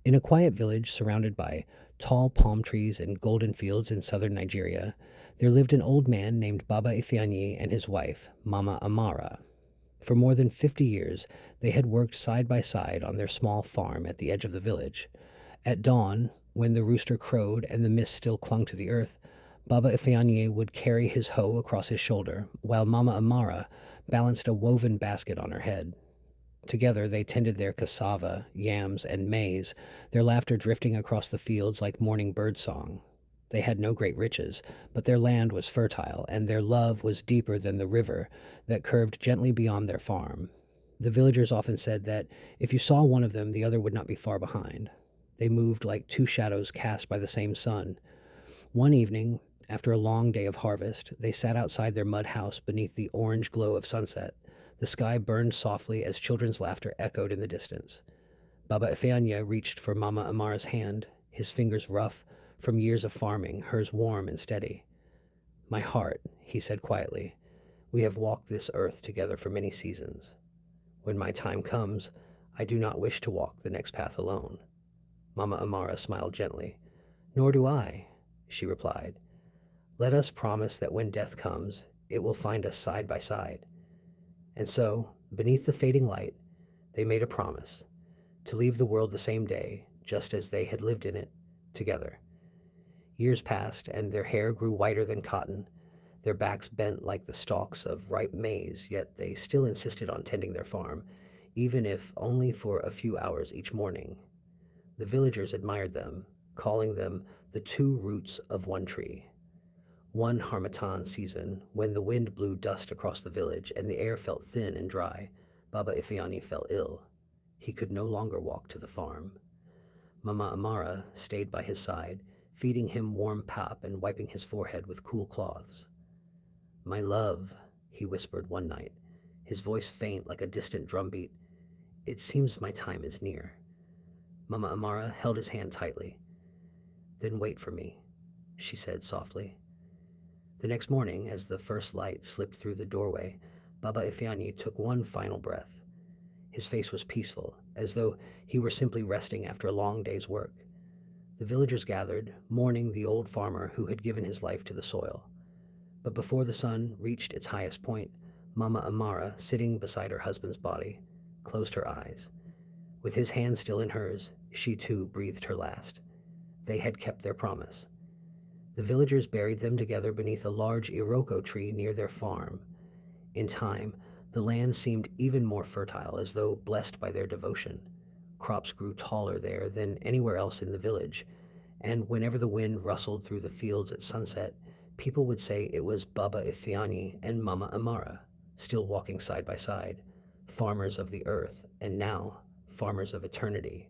In a quiet village surrounded by tall palm trees and golden fields in southern Nigeria, there lived an old man named Baba Ifeanyi and his wife, Mama Amara. For more than 50 years, they had worked side by side on their small farm at the edge of the village. At dawn, when the rooster crowed and the mist still clung to the earth, Baba Ifeanyi would carry his hoe across his shoulder, while Mama Amara balanced a woven basket on her head. Together they tended their cassava, yams, and maize, their laughter drifting across the fields like morning bird song. They had no great riches, but their land was fertile, and their love was deeper than the river that curved gently beyond their farm. The villagers often said that if you saw one of them, the other would not be far behind. They moved like two shadows cast by the same sun. One evening, after a long day of harvest, they sat outside their mud house beneath the orange glow of sunset. The sky burned softly as children's laughter echoed in the distance. Baba Ifeanya reached for Mama Amara's hand, his fingers rough from years of farming, hers warm and steady. My heart, he said quietly, we have walked this earth together for many seasons. When my time comes, I do not wish to walk the next path alone. Mama Amara smiled gently. Nor do I, she replied. Let us promise that when death comes, it will find us side by side. And so, beneath the fading light, they made a promise to leave the world the same day, just as they had lived in it, together. Years passed, and their hair grew whiter than cotton, their backs bent like the stalks of ripe maize, yet they still insisted on tending their farm, even if only for a few hours each morning. The villagers admired them, calling them the two roots of one tree. One Harmattan season, when the wind blew dust across the village and the air felt thin and dry, Baba Ifeanyi fell ill. He could no longer walk to the farm. Mama Amara stayed by his side, feeding him warm pap and wiping his forehead with cool cloths. My love, he whispered one night, his voice faint like a distant drumbeat. It seems my time is near. Mama Amara held his hand tightly. Then wait for me, she said softly. The next morning, as the first light slipped through the doorway, Baba Ifeanyi took one final breath. His face was peaceful, as though he were simply resting after a long day's work. The villagers gathered, mourning the old farmer who had given his life to the soil. But before the sun reached its highest point, Mama Amara, sitting beside her husband's body, closed her eyes. With his hand still in hers, she too breathed her last. They had kept their promise. The villagers buried them together beneath a large iroko tree near their farm. In time, the land seemed even more fertile, as though blessed by their devotion. Crops grew taller there than anywhere else in the village, and whenever the wind rustled through the fields at sunset, people would say it was Baba Ifeanyi and Mama Amara, still walking side by side, farmers of the earth, and now farmers of eternity.